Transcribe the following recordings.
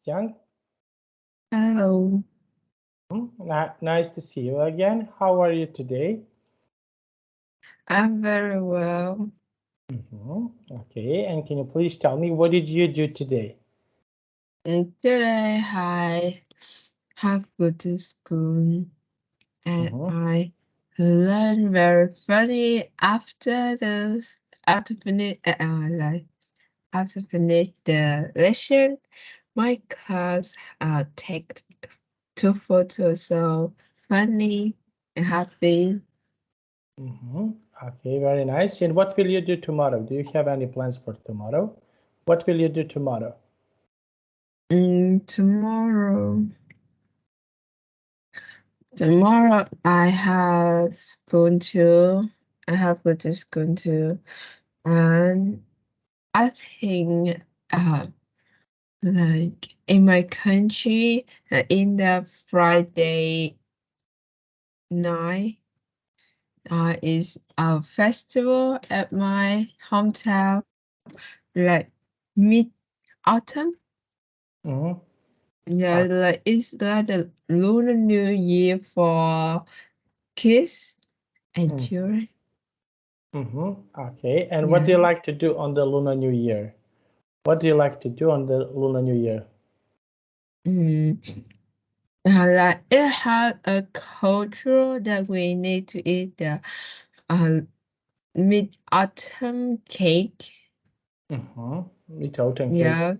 Jiang. Hello. Nice to see you again. How are you today? I'm very well. Okay, and can you please tell me what did you do today? And today I have go to school and I learned very funny after finish after finish the lesson. My class take 2 photos, so funny and happy. Okay, very nice. And what will you do tomorrow? Do you have any plans for tomorrow? What will you do tomorrow? Tomorrow I have school too. I have go to school too, and I think like in my country, in the Friday night, is a festival at my hometown, like mid autumn. Yeah, like it's like the Lunar New Year for kids and children. Okay, and what do you like to do on the Lunar New Year? What do you like to do on the Lunar New Year? Like it has a culture that we need to eat the mid autumn cake. Mid-autumn cake. Yeah,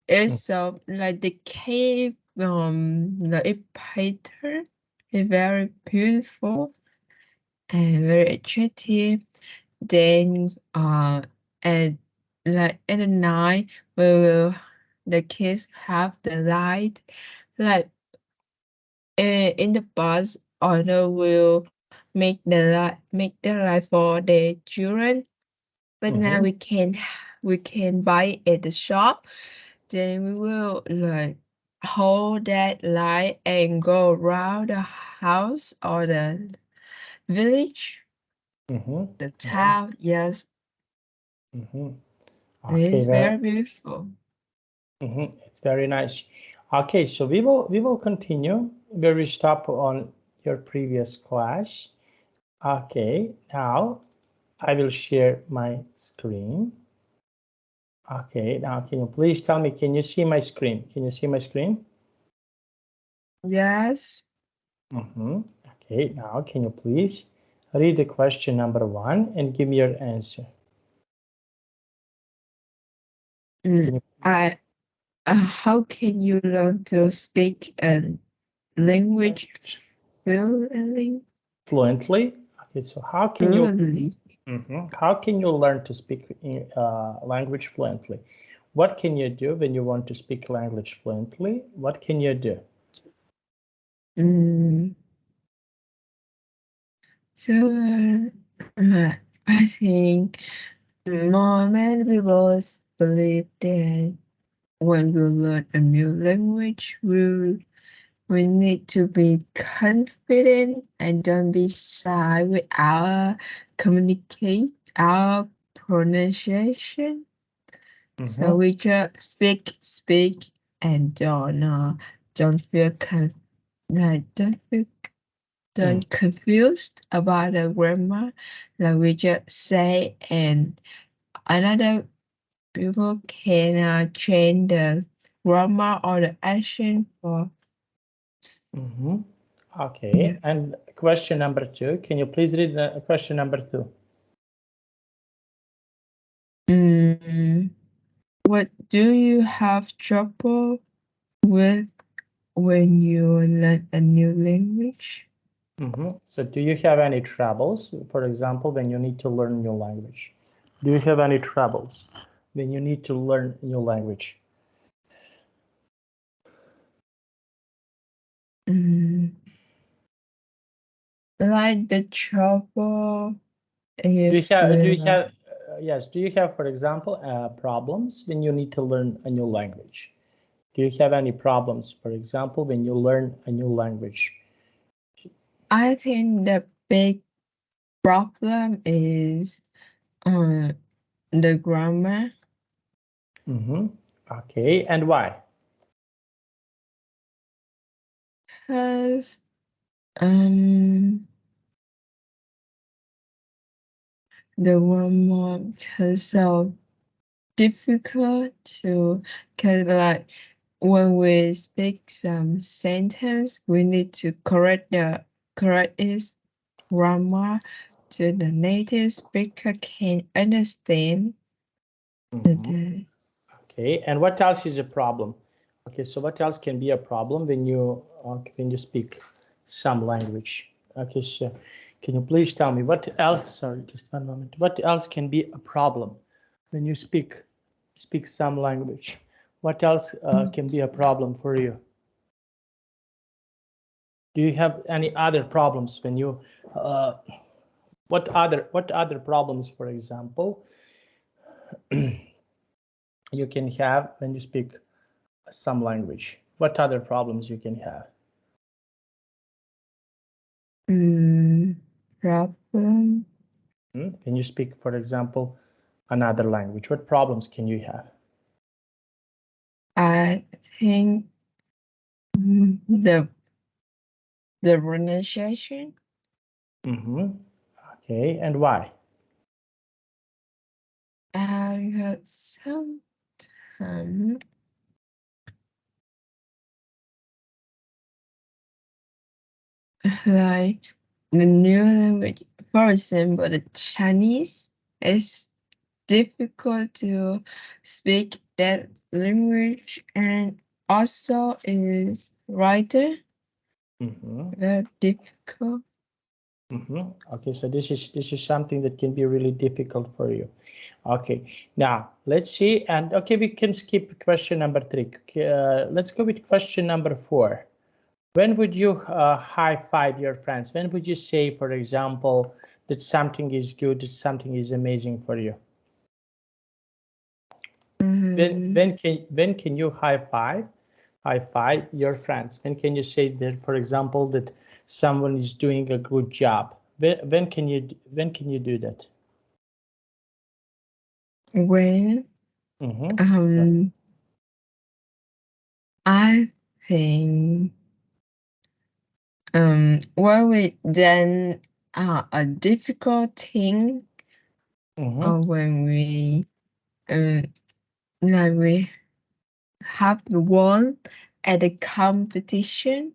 it's like the cake the pattern is very beautiful and very attractive. Then at like at the night we will the kids have the light like in the bus owner will make the light for the children, but now we can buy it at the shop. Then we will like hold that light and go around the house or the village, the town. Yes, Okay, it's very beautiful. It's very nice. Okay, so we will continue where we stop on your previous class. Okay, now I will share my screen. Okay, now can you please tell me, can you see my screen? Can you see my screen? Yes. Okay, now can you please read the question number 1 and give me your answer? How can you learn to speak a language fluently? Fluently? Okay, so how can you learn to speak language fluently? What can you do when you want to speak language fluently? What can you do? So I think more many people believe that when we learn a new language, we need to be confident and don't be shy with our communicate, our pronunciation. So we just speak, and don't feel don't confused about the grammar. Like we just say, and another people can change the grammar or the action for. Okay, and question number 2. Can you please read the question number 2? What do you have trouble with when you learn a new language? So do you have any troubles, for example, when you need to learn new language? Do you have any troubles when you need to learn new language? Like the trouble. Do you have yes, do you have, for example, problems when you need to learn a new language? Do you have any problems, for example, when you learn a new language? I think the big problem is the grammar. Okay, and why? because the one more because so difficult to, because like when we speak some sentence, we need to correct its grammar so the native speaker can understand. Okay, and what else is a problem? Okay, so what else can be a problem when you speak some language? Okay, so can you please tell me what else? Sorry, just one moment. What else can be a problem when you speak some language? What else can be a problem for you? Do you have any other problems when you? What other problems, for example, you can have when you speak some language? What other problems you can have? Problem. When you speak, for example, another language, what problems can you have? I think the pronunciation. Okay, and why? I had some like the new language, for example, the Chinese is difficult to speak that language, and also is writer very difficult. Okay, so this is something that can be really difficult for you. Okay, now let's see, and okay, we can skip question number 3. Let's go with question number 4. When would you high five your friends? When would you say, for example, that something is good, that something is amazing for you? When can you high five your friends? When can you say that, for example, that someone is doing a good job? When can you do that? When I think when we done a difficult thing, or when we like we have won at a competition.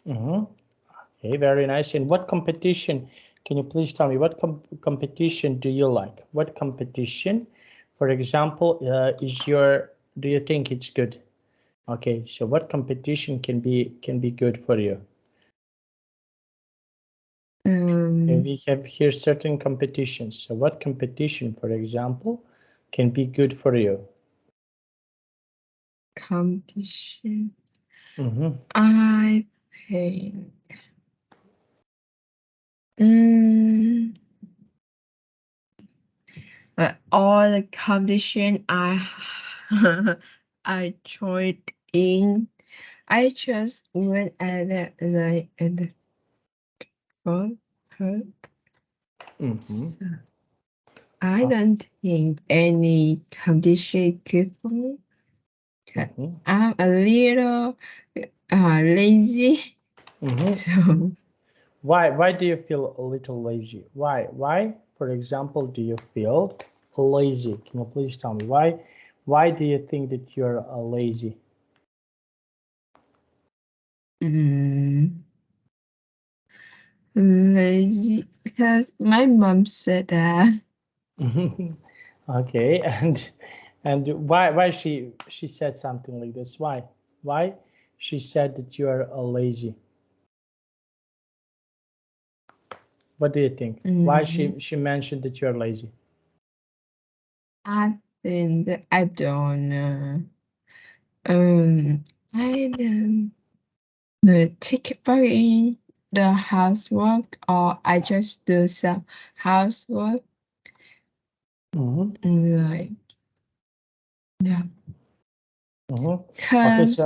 Okay, very nice. And what competition? Can you please tell me what competition do you like? What competition, for example, do you think it's good? Okay, so what competition can be good for you? We have here certain competitions. So what competition, for example, can be good for you? Competition. I think all the competition I joined in, I just went at the front. So I don't think any competition good for me. I'm a little lazy. So why do you feel a little lazy? Why, for example, do you feel lazy? Can you please tell me why do you think that you're lazy? Lazy because my mom said that. Okay, and why she said something like this? Why she said that you are lazy? What do you think? Why she mentioned that you're lazy? I think that I don't know. I don't take part in the housework, or I just do some housework. Like, yeah. Because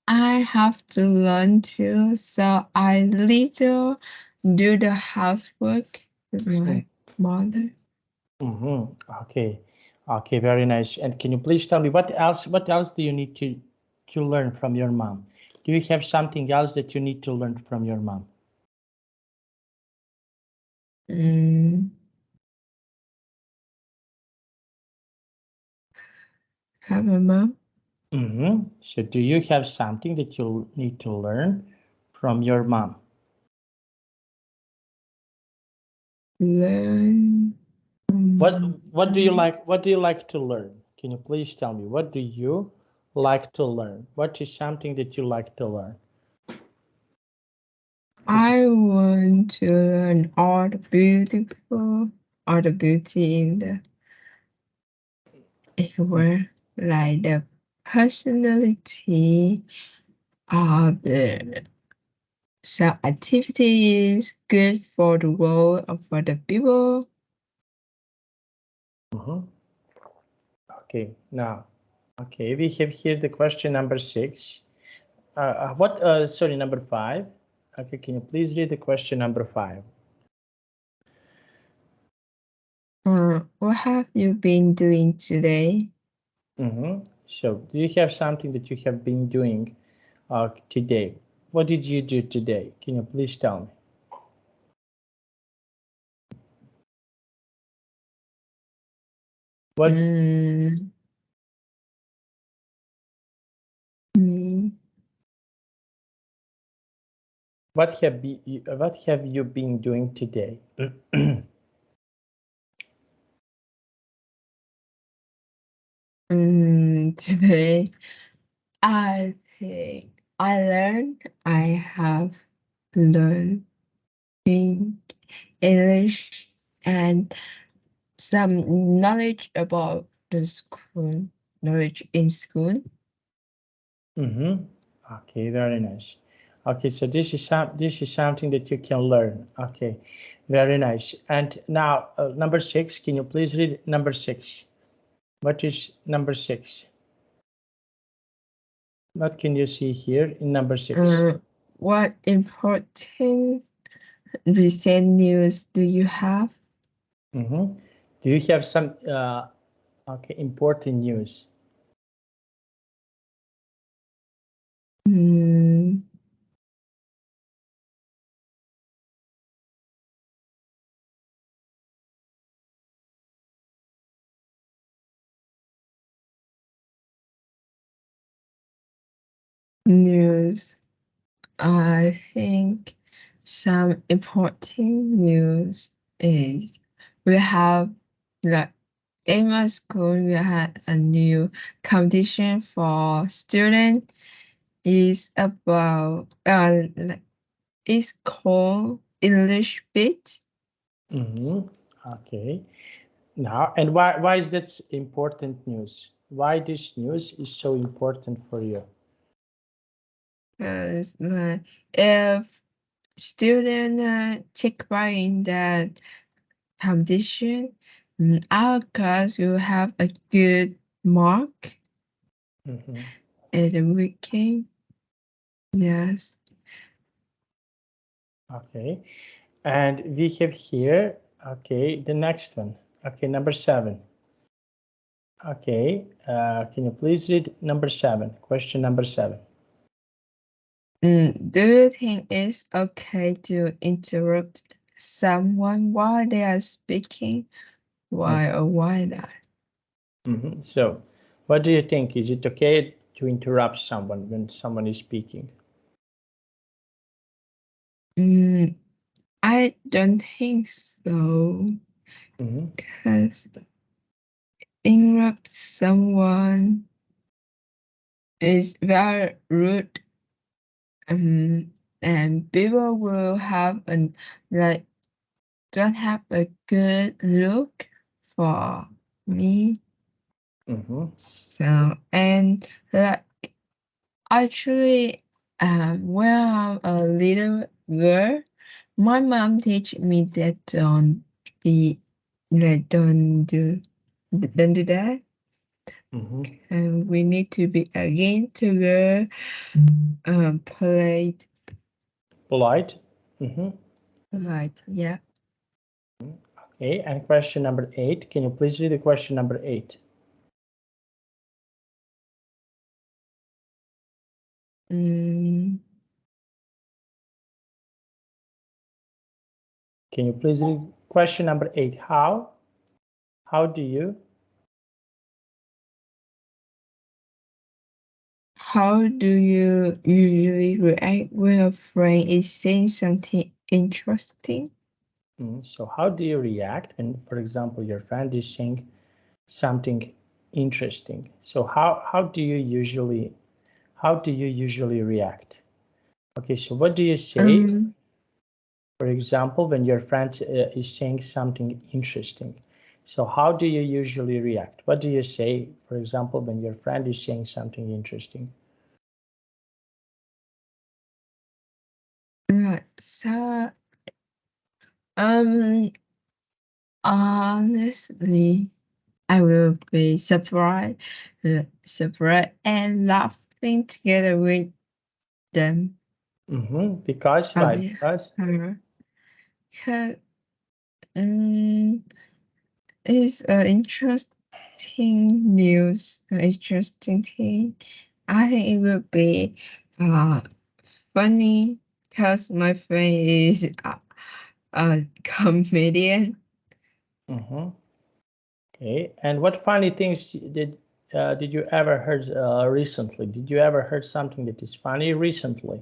I have to learn too, so I little do the housework with my mother. Okay, very nice. And can you please tell me what else do you need to learn from your mom? Do you have something else that you need to learn from your mom? Have a mom? So do you have something that you need to learn from your mom? Learn. What do you like? What do you like to learn? Can you please tell me, what do you like to learn? What is something that you like to learn? I want to learn all the beauty in the world, like the personality of the some activities good for the world or for the people. Okay, now, okay, we have here the question number 6. Sorry, number 5. Okay, can you please read the question number 5? What have you been doing today? So, do you have something that you have been doing today? What did you do today? Can you please tell me? What? Me. What have you been doing today? Today, I think I have learned English and some knowledge about the school, knowledge in school. Okay, very nice. Okay, so this is something that you can learn. Okay, very nice. And now number 6. Can you please read number 6? What is number 6? What can you see here in number 6? What important recent news do you have? Do you have some important news? News. I think some important news is we have, like, in my school we had a new competition for students. Is about it's called English Bit. Okay. Now, and why is that important news? Why this news is so important for you? Because if students take part in that competition, our class will have a good mark at the weekend. Yes. Okay. And we have here, okay, the next one. Okay, number 7. Okay, can you please read number 7? Question number 7. Do you think it's okay to interrupt someone while they are speaking? Why or why not? So, what do you think? Is it okay to interrupt someone when someone is speaking? I don't think so. Because interrupt someone is very rude. And people will have don't have a good look for me. So, and like, actually, when I'm a little girl, my mom teach me that don't do that. And we need to be again together, polite. Polite. Polite, yeah. Okay, and question number 8. Can you please read the question number 8? Can you please read question number 8? How do you usually react when a friend is saying something interesting? So how do you react when, for example, your friend is saying something interesting? So how do you usually react? Okay, so what do you say, for example, when your friend is saying something interesting? So how do you usually react? What do you say, for example, when your friend is saying something interesting? So, honestly, I will be surprised and laughing together with them. Because why? Because Because it's an interesting news, an interesting thing. I think it will be funny because my friend is a comedian. Okay, and what funny things did you ever heard recently? Did you ever heard something that is funny recently?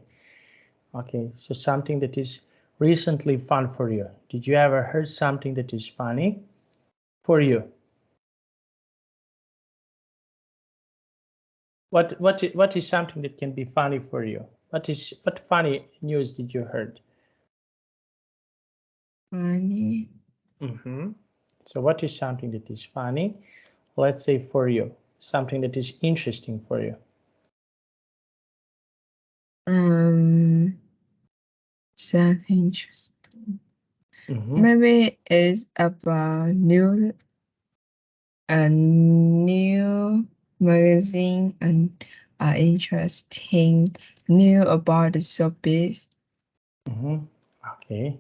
Okay, so something that is recently fun for you. Did you ever heard something that is funny for you? What is something that can be funny for you? What funny news did you heard? Funny. So what is something that is funny? Let's say for you, something that is interesting for you. Something interesting. Maybe it's about a new magazine and interesting new about the showbiz. Okay.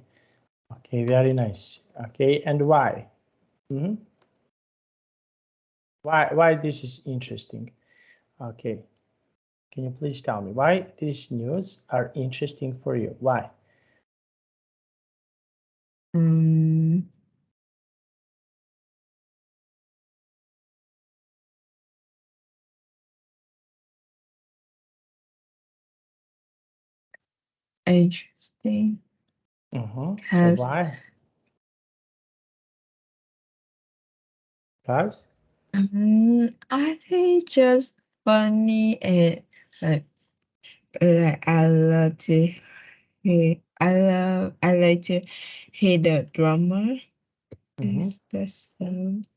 Okay, very nice. Okay, and why? Why this is interesting? Okay, can you please tell me why these news are interesting for you? Why? Interesting. So why? Because? I think just funny and like I love to hear. I like to hear the drama. Is the sound.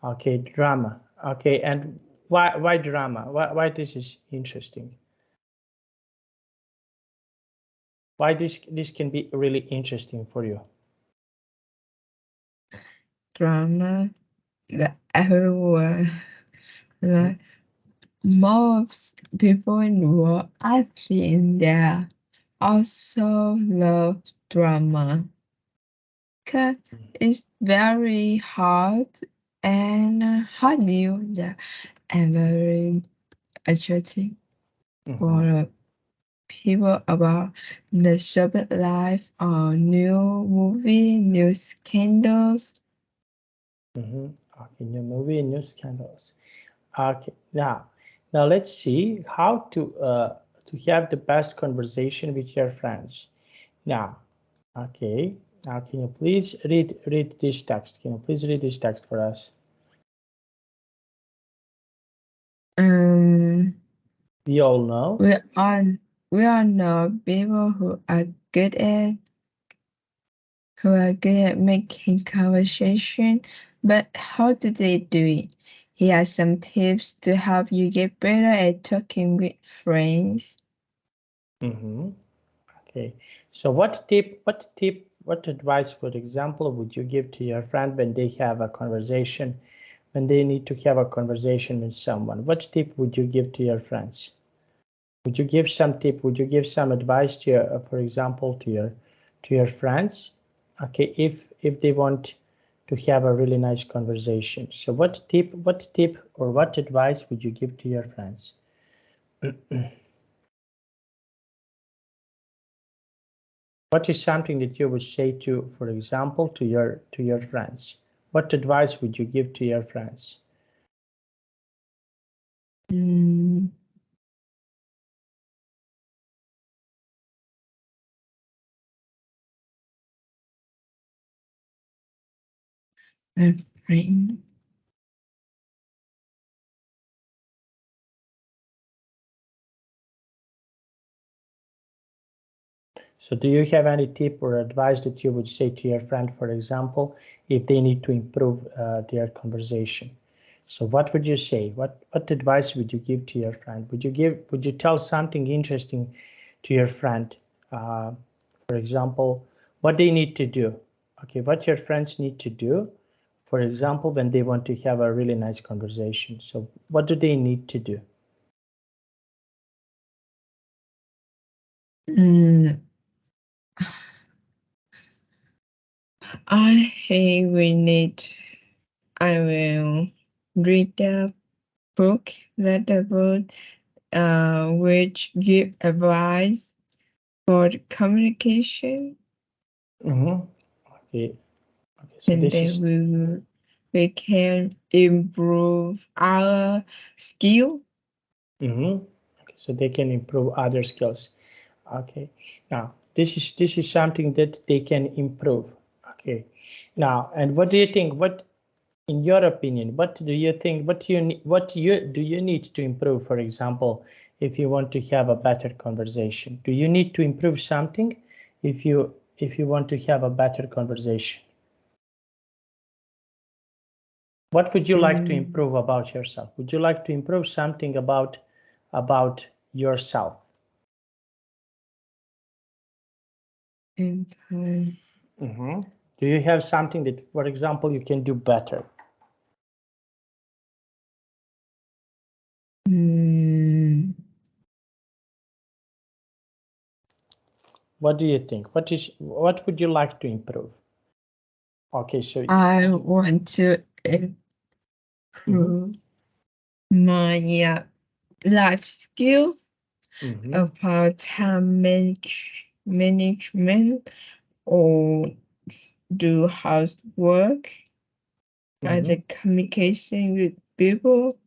Okay, drama. Okay, and why drama? Why this is interesting? Why this can be really interesting for you? Drama that everyone like most people in the world, I think they also love drama because it's very hard and new, yeah, and very attractive for people about the short life or new movie, new scandals. Okay, new movie, new scandals. Okay, now let's see how to have the best conversation with your friends. Now, okay, now can you please read this text? Can you please read this text for us? We all know. We all know people who are good at making conversation, but how do they do it? Here are some tips to help you get better at talking with friends. Okay, so what advice, for example, would you give to your friend when they have a conversation, when they need to have a conversation with someone? What tip would you give to your friends? Would you give some tip? Would you give some advice to your, for example, to your friends? Okay, if they want to have a really nice conversation. So what tip or what advice would you give to your friends? What is something that you would say to, for example, to your friends? What advice would you give to your friends? My brain. So do you have any tip or advice that you would say to your friend, for example, if they need to improve their conversation? So what would you say? What advice would you give to your friend? Would you tell something interesting to your friend? For example, what they need to do. Okay, what your friends need to do, for example, when they want to have a really nice conversation. So what do they need to do? I think I will read the book, which give advice for communication, Okay. So and this then is we can improve our skill. okay, so they can improve other skills. Okay. Now this is something that they can improve. Okay. Now, and what do you think? What, in your opinion, what do you think? Do you need to improve? For example, if you want to have a better conversation, do you need to improve something? If you want to have a better conversation, what would you like to improve about yourself? Would you like to improve something about yourself? Do you have something that, for example, you can do better? What do you think? What would you like to improve? Okay, so I want to improve my life skill about time management or do housework and the communication with people.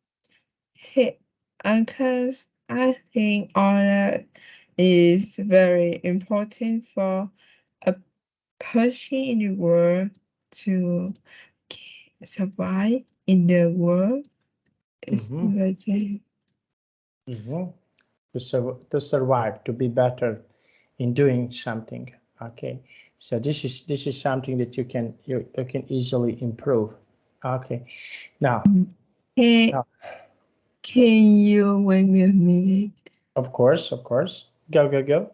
Because I think all that is very important for a person in the world to survive in the world. It's like to survive, to be better in doing something. Okay, so this is something that you can easily improve. Okay, now, can you wait me a minute? of course, go.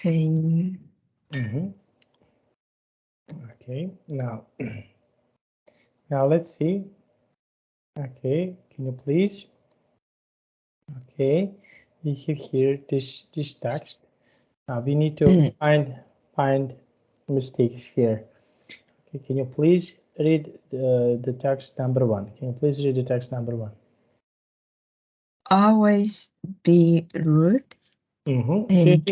pain. Okay, now let's see. Okay, can you please? Okay, we have here this text. Now we need to find mistakes here. Okay, can you please read the text number 1? Can you please read the text number 1? Always be rude. And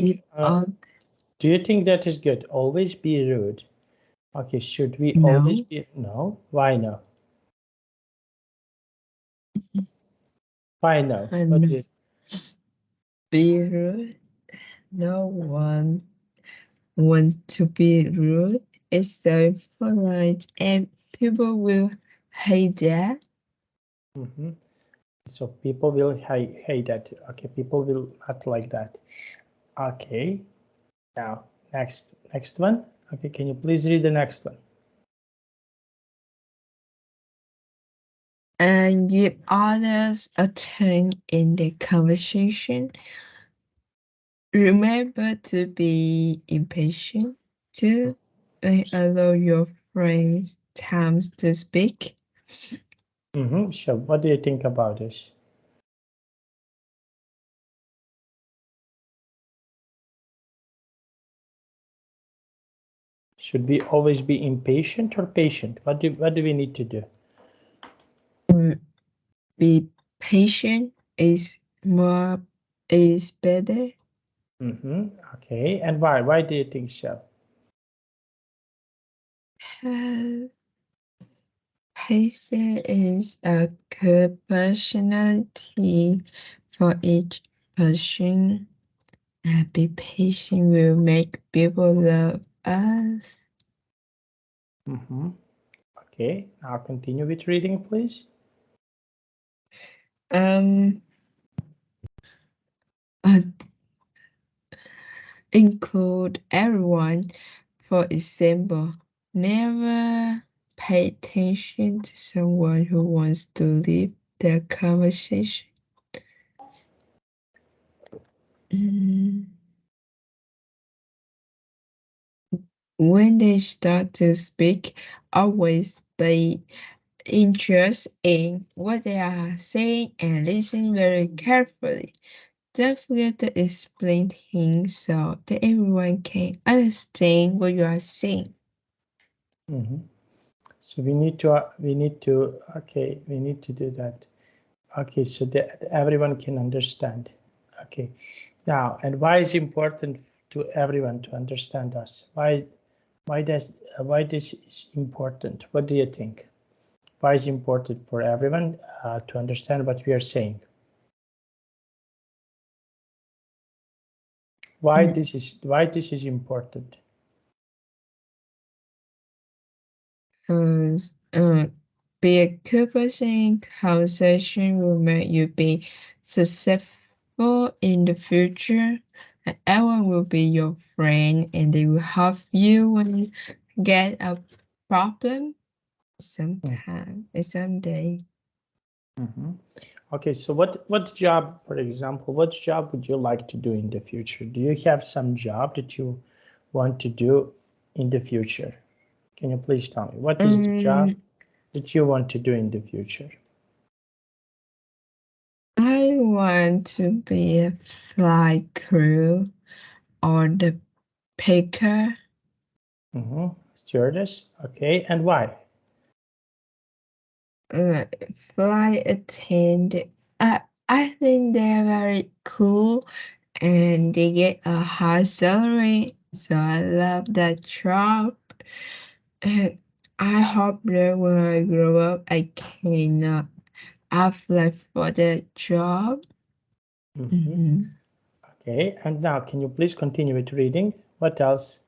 do you think that is good? Always be rude. Okay, should we No. always be? No. Why no? Why no? What do you... Be rude. No one want to be rude. It's so polite, and people will hate that. So people will hate that. Okay, people will not like that. Okay, now next one. Okay, can you please read the next one? And give others a turn in the conversation. Remember to be impatient to allow your friends time to speak. So what do you think about this? Should we always be impatient or patient? What do we need to do? Be patient is better. Okay, and why do you think so? Patience is a good personality for each person. Be patient will make people love us. Okay, now continue with reading, please. Include everyone. For example, never pay attention to someone who wants to leave their conversation. When they start to speak, always pay interest in what they are saying and listen very carefully. Don't forget to explain things so that everyone can understand what you are saying. So we need to do that. Okay, so that everyone can understand. Okay, now, and why is important to everyone to understand us? Why this is important? What do you think? Why is it important for everyone to understand what we are saying? Why this is important? Be a good person. Conversation will make you be successful in the future. And everyone will be your friend, and they will help you when you get a problem sometime, someday. Okay, so what job, for example, what job would you like to do in the future? Do you have some job that you want to do in the future? Can you please tell me what is the job that you want to do in the future? I want to be a flight crew or the picker. Stewardess. Okay, and why? Flight attendant. I think they're very cool and they get a high salary. So I love that job. And I hope that when I grow up, I can apply for that job. Okay, and now can you please continue with reading? What else?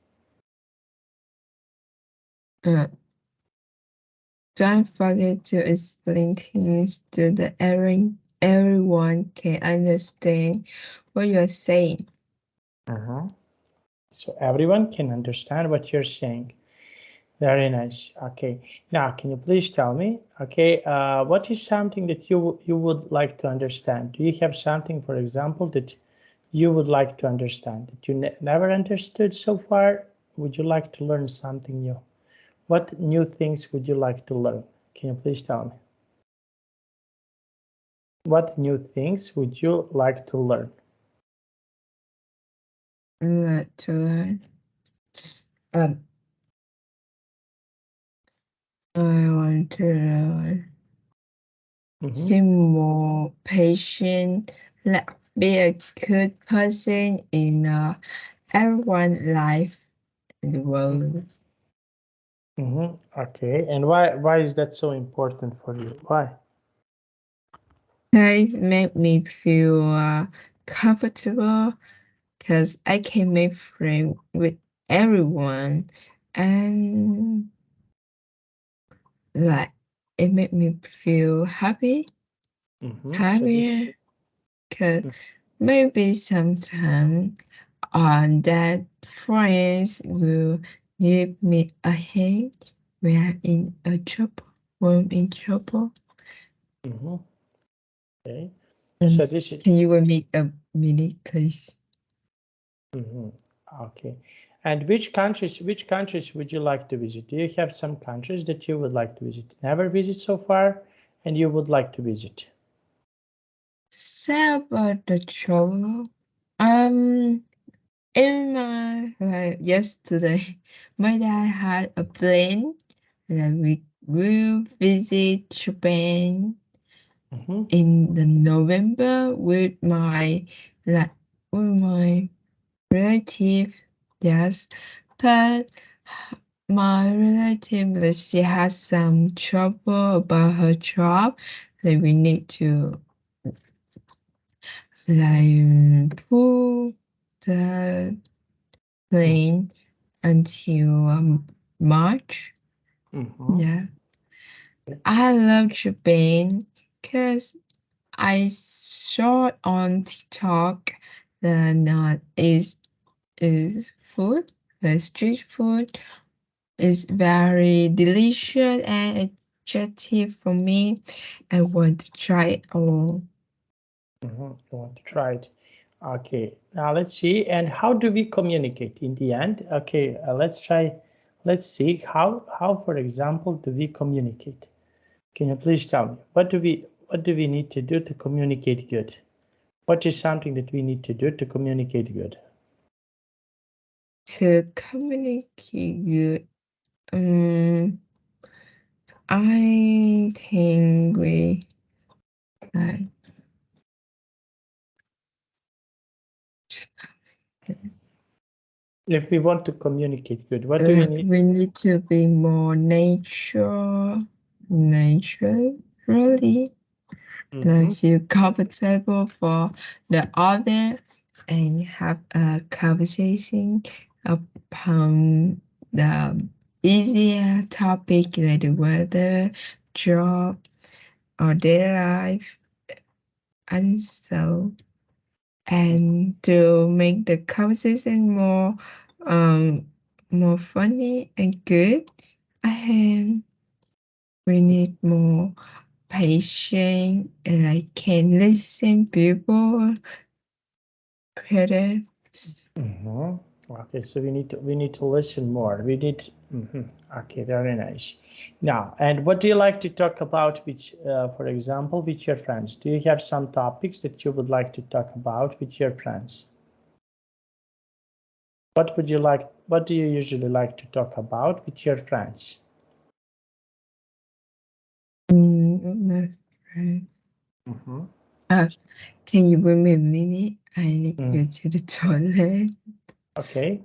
Don't forget to explain things so that everyone can understand what you're saying. So everyone can understand what you're saying. Very nice. Okay, now can you please tell me, okay, what is something that you would like to understand? Do you have something, for example, that you would like to understand, that you never understood so far? Would you like to learn something new? What new things would you like to learn? Can you please tell me? What new things would you like to learn? To learn. I want to learn. Be more patient, like be a good person in everyone's life in the world. Okay, and why is that so important for you? Why? It made me feel comfortable because I can make friends with everyone, and like it made me feel happier because maybe sometimes that friends will give me a hand when I'm in a trouble. When I'm in trouble. Okay. And So this is. can you give me a minute, please? Okay. And which countries would you like to visit? Do you have some countries that you would like to visit? Never visit so far, and you would like to visit? Say about the travel. In my yesterday, my dad had a plan that we will visit Japan in the November with my relative. Yes, but my relative, she has some trouble about her job. That we need to pull the plane until March. Yeah, I love Japan because I saw on TikTok that is food, the street food is very delicious and attractive for me. I want to try it all. You want to try it. Okay, now let's see. And how do we communicate in the end? Okay, let's try. Let's see how, for example, do we communicate? Can you please tell me what do we need to do to communicate good? What is something that we need to do to communicate good? To communicate good, I think we like If we want to communicate good, what do we need? we need to be more naturally. Like feel comfortable for the other and have a conversation upon the easier topic like the weather, job, or daily life. And so, and to make the conversation more funny and good, and we need more patient and I can listen people better. Okay, so we need to listen more. We need. Okay, very nice. Now, and what do you like to talk about? Which, for example, with your friends? Do you have some topics that you would like to talk about with your friends? What would you like? What do you usually like to talk about with your friends? My friend. Can you wait me a minute? I need to go to the toilet. Okay.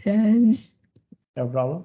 Yes. No problem.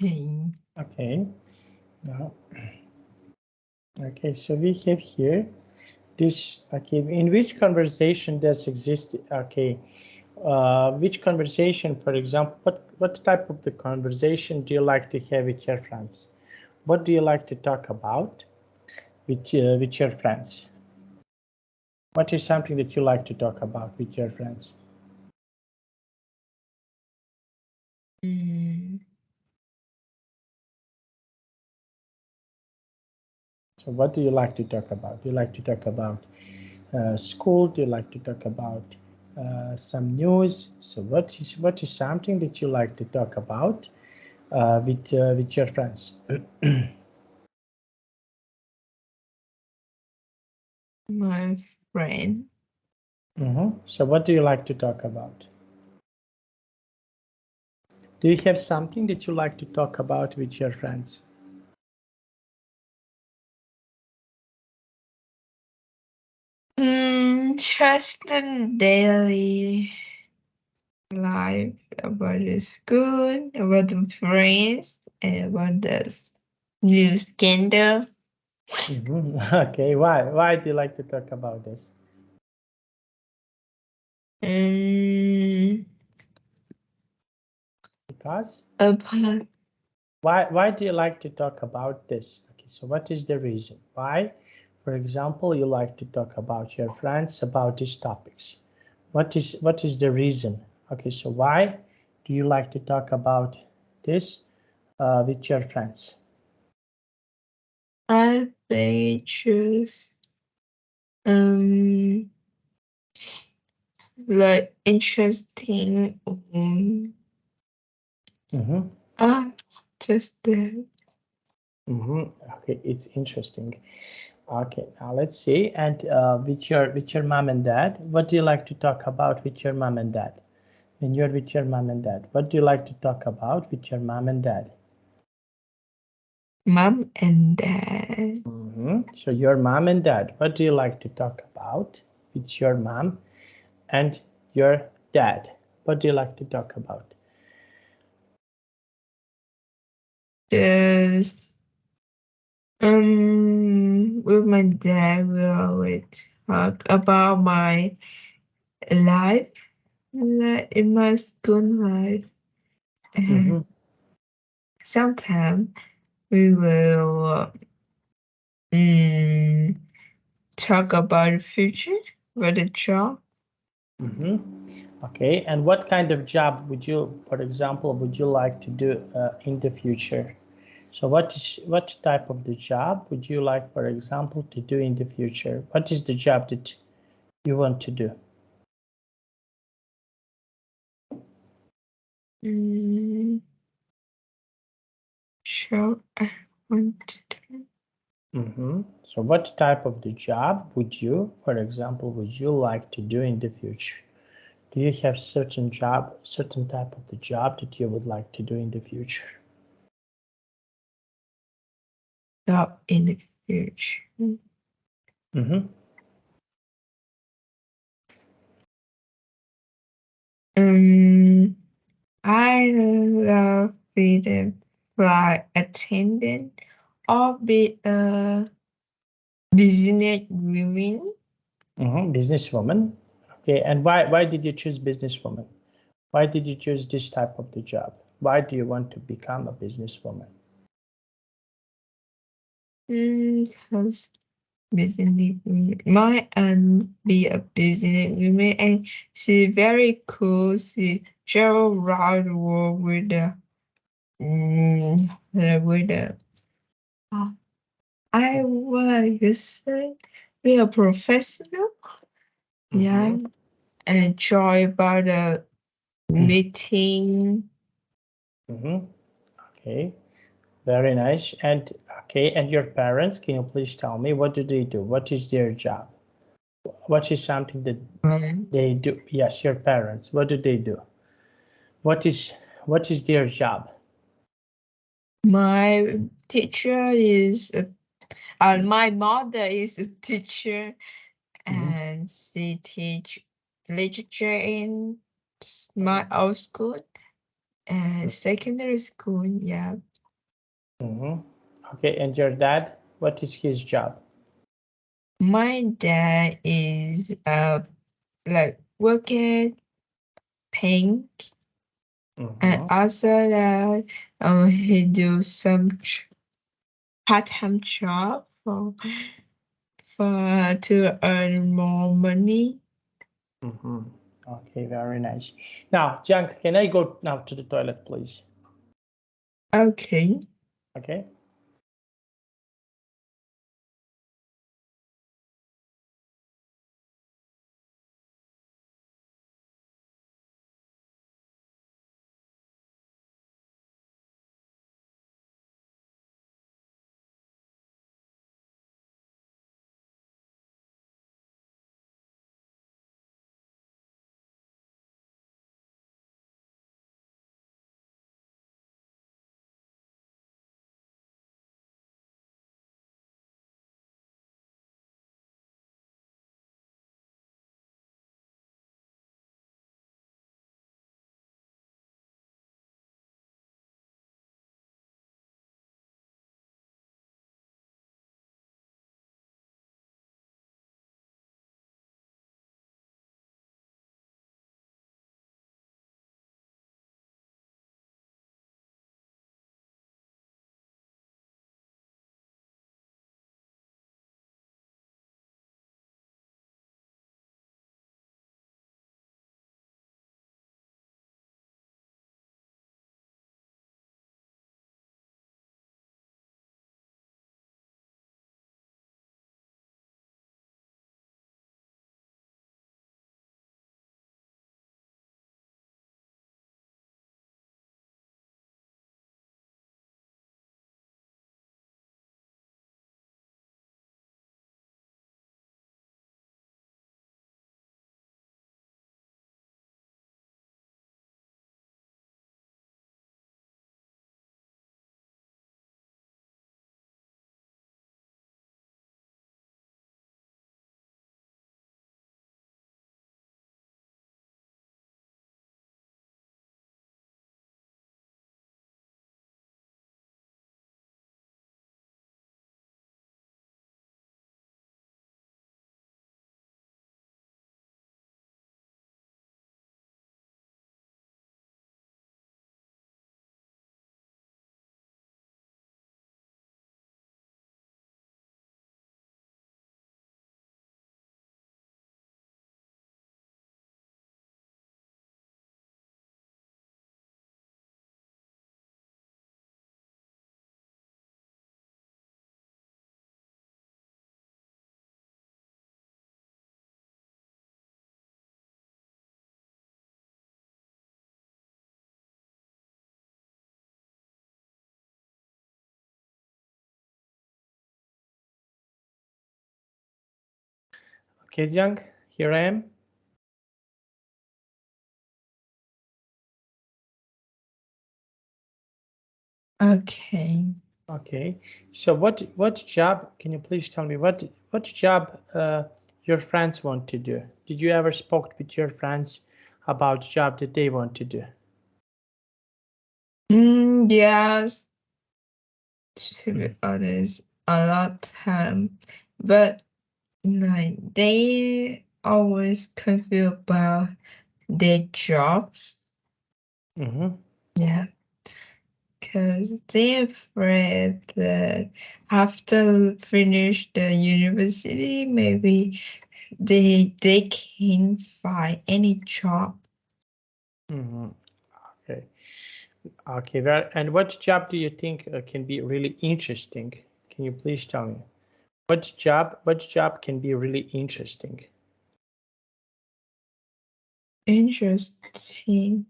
Okay. Now, okay, so we have here this. Okay, in which conversation does exist? Okay, which conversation, for example, what type of the conversation do you like to have with your friends? What do you like to talk about with your friends? What is something that you like to talk about with your friends? So what do you like to talk about? Do you like to talk about school? Do you like to talk about some news? So what is something that you like to talk about with your friends? My friend. So what do you like to talk about? Do you have something that you like to talk about with your friends? Just the daily life, about the school, about the friends, and about the new scandal. Okay, why do you like to talk about this? Because? About Why do you like to talk about this? Okay, so what is the reason? Why, for example, you like to talk about your friends about these topics? What is the reason? Okay, so why do you like to talk about this with your friends? they choose like interesting just the Okay, it's interesting. Okay, now let's see. And with your mom and dad, what do you like to talk about with your mom and dad? When you're with your mom and dad, what do you like to talk about with your mom and dad? mom and dad. So your mom and dad, what do you like to talk about with your mom and your dad? What do you like to talk about? Just with my dad, we always talk about my life, like in my school life. Sometimes we will talk about the future, about the job. Okay, and what kind of job would you, for example, would you like to do in the future? So what type of the job would you like, for example, to do in the future? What is the job that you want to do? Job I want to do. So what type of the job would you, for example, would you like to do in the future? Do you have certain type of the job that you would like to do in the future? Job in the future. I love being a flight attendant or be a business woman. Businesswoman. Okay, and why did you choose businesswoman? Why did you choose this type of the job? Why do you want to become a businesswoman? Because business woman, my aunt be a business woman, and she very cool. She travel around the world with the with the. I would say be a professional. Yeah, enjoy about the meeting. Okay, very nice. And okay, and your parents, can you please tell me what do they do? What is their job? What is something that they do? Yes, your parents. What do they do? What is their job? My teacher is my mother is a teacher, and she teach literature in my old school, secondary school. Yeah. Okay, and your dad, what is his job? My dad is like working paint, and also that he do some part-time job for to earn more money. Okay, very nice. Now, Jiang, can I go now to the toilet, please? Okay. Okay. Okay, Jiang, here I am. Okay. Okay. So what job, can you please tell me what job your friends want to do? Did you ever spoke with your friends about job that they want to do? Yes, to be honest, a lot of time, but like they always confused about their jobs. Yeah, because they're afraid that after finish the university, maybe they can't find any job. Okay. Okay. And what job do you think can be really interesting? Can you please tell me what job can be really interesting? Interesting.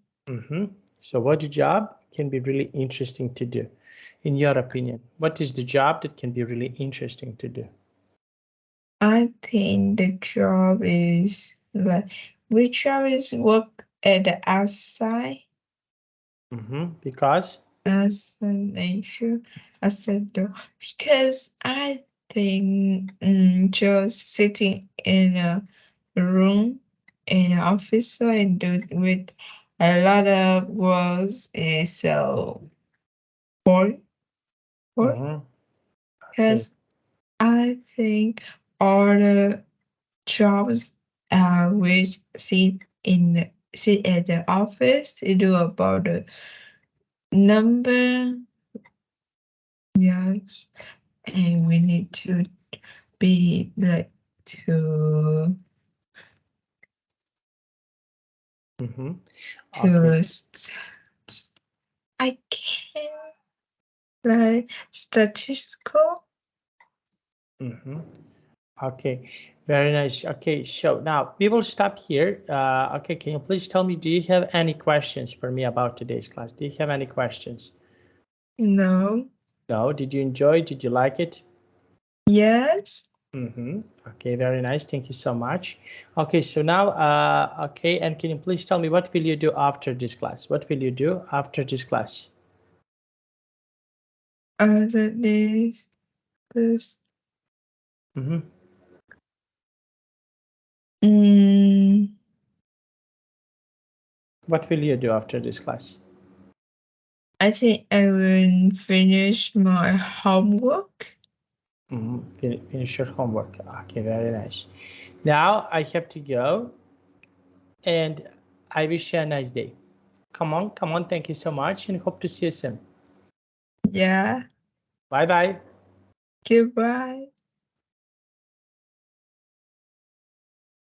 So what job can be really interesting to do? In your opinion, what is the job that can be really interesting to do? I think the job is like which job is work at the outside Because as a nature. I said no because I think just sitting in a room in an office and do with a lot of words is so boring. Okay. Because I think all the jobs which sit at the office, they do about the number, yes, and we need to be like to Okay. I can't like statistical. Okay, very nice. Okay, so now we will stop here. Okay, can you please tell me, do you have any questions for me about today's class? Do you have any questions? No. No, did you enjoy? Did you like it? Yes. Okay, very nice. Thank you so much. Okay, so now, okay, and can you please tell me what will you do after this class? What will you do after this class? Other days, this. What will you do after this class? I think I will finish my homework. Finish your homework. Okay, very nice. Now I have to go, and I wish you a nice day. Come on. Thank you so much, and hope to see you soon. Yeah. Bye-bye. Goodbye.